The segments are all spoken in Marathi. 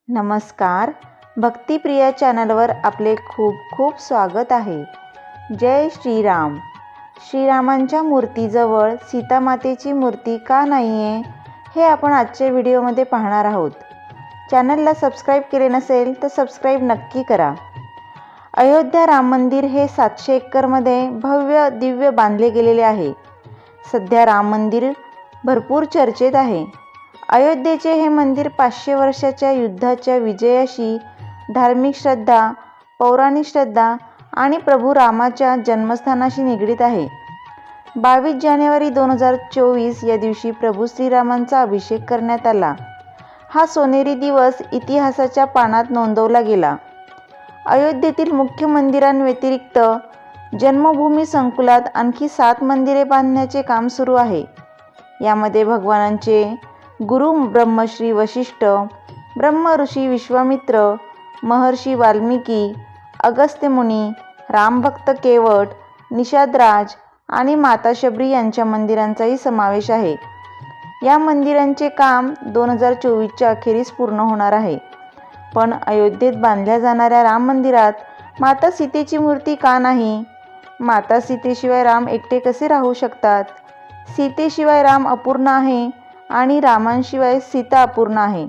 नमस्कार. भक्तिप्रिया चॅनलवर आपले खूप खूप स्वागत आहे. जय श्रीराम. श्रीरामांच्या मूर्तीजवळ सीतामातेची मूर्ती का नाही आहे हे आपण आजच्या व्हिडिओमध्ये पाहणार आहोत. चॅनलला सबस्क्राईब केले नसेल तर सबस्क्राईब नक्की करा. अयोध्या राम मंदिर हे 700 एकरमध्ये भव्य दिव्य बांधले गेलेले आहे. सध्या राम मंदिर भरपूर चर्चेत आहे. अयोध्येचे हे मंदिर 500 वर्षाच्या युद्धाच्या विजयाशी, धार्मिक श्रद्धा, पौराणिक श्रद्धा आणि प्रभू रामाच्या जन्मस्थानाशी निगडीत आहे. 22 जानेवारी 2024 या दिवशी प्रभू श्रीरामांचा अभिषेक करण्यात आला. हा सोनेरी दिवस इतिहासाच्या पानात नोंदवला गेला. अयोध्येतील मुख्य मंदिरांव्यतिरिक्त जन्मभूमी संकुलात आणखी 7 मंदिरे बांधण्याचे काम सुरू आहे. यामध्ये भगवानांचे गुरु ब्रह्मश्री वशिष्ठ, ब्रह्म ऋषी विश्वामित्र, महर्षी वाल्मिकी, अगस्त्य मुनी, रामभक्त केवट, निषादराज आणि माता शबरी यांच्या मंदिरांचाही समावेश आहे. या मंदिरांचे काम 2024च्या अखेरीस पूर्ण होणार आहे. पण अयोध्येत बांधल्या जाणाऱ्या राम मंदिरात माता सीतेची मूर्ती का नाही? माता सीतेशिवाय राम एकटे कसे राहू शकतात? सीतेशिवाय राम अपूर्ण आहे आणि रामांशिवाय सीता अपूर्ण आहे.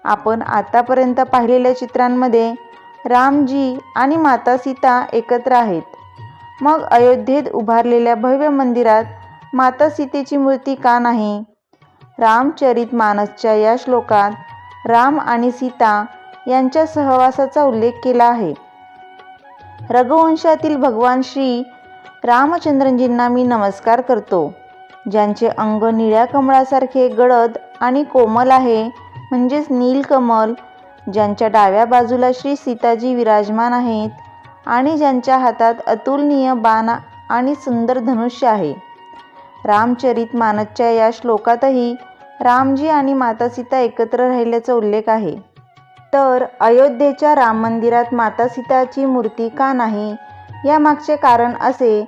आपण आतापर्यंत पाहिलेल्या चित्रांमध्ये रामजी आणि माता सीता एकत्र आहेत. मग अयोध्येत उभारलेल्या भव्य मंदिरात माता सीतेची मूर्ती का नाही? रामचरितमानसच्या या श्लोकात राम आणि सीता यांच्या सहवासाचा उल्लेख केला आहे. रघुवंशातील भगवान श्री रामचंद्रजींना मी नमस्कार करतो, ज्यांचे अंग निळ्या कमळासारखे गडद आणि कोमल आहे, म्हणजेच नीलकमल, ज्यांच्या डाव्या बाजूला श्री सीताजी विराजमान आहेत आणि ज्यांच्या हातात अतुलनीय बाण आणि सुंदर धनुष्य आहे. रामचरितमानसच्या या श्लोकातही रामजी आणि माता सीता एकत्र राहिल्याचा उल्लेख आहे. तर अयोध्येच्या राम मंदिरात माता सीताची मूर्ती का नाही? यामागचे कारण असे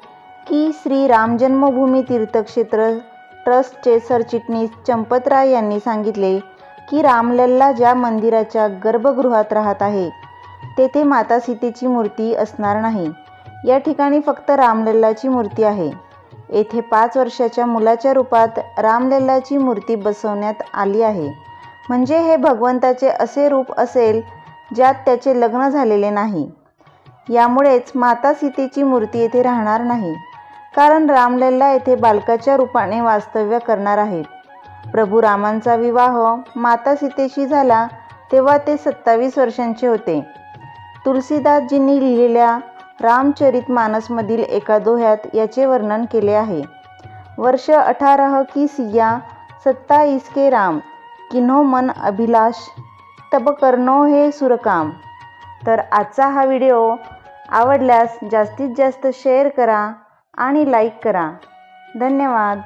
की श्री राम जन्मभूमी तीर्थक्षेत्र ट्रस्टचे सरचिटणीस चंपतराय यांनी सांगितले की रामलल्ला ज्या मंदिराच्या गर्भगृहात राहत आहे तेथे माता सीतेची मूर्ती असणार नाही. या ठिकाणी फक्त रामलल्लाची मूर्ती आहे. येथे 5 वर्षाच्या मुलाच्या रूपात रामलल्लाची मूर्ती बसवण्यात आली आहे. म्हणजे हे भगवंताचे असे रूप असेल ज्यात त्याचे लग्न झालेले नाही. यामुळेच माता सीतेची मूर्ती येथे राहणार नाही, कारण रामलल्ला येथे बालकाच्या रूपाने वास्तव्य करणार आहेत. प्रभू रामांचा विवाह माता सीतेशी झाला तेव्हा ते 27 वर्षांचे होते. तुलसीदासजींनी लिहिलेल्या रामचरितमानसमधील एका दोह्यात याचे वर्णन केले आहे. वर्ष 18 की सिया 27 के राम, किन्हो मन अभिलाष तब करनो हे सुरकाम. तर आजचा हा व्हिडिओ आवडल्यास जास्तीत जास्त शेअर करा आणि लाईक करा. धन्यवाद.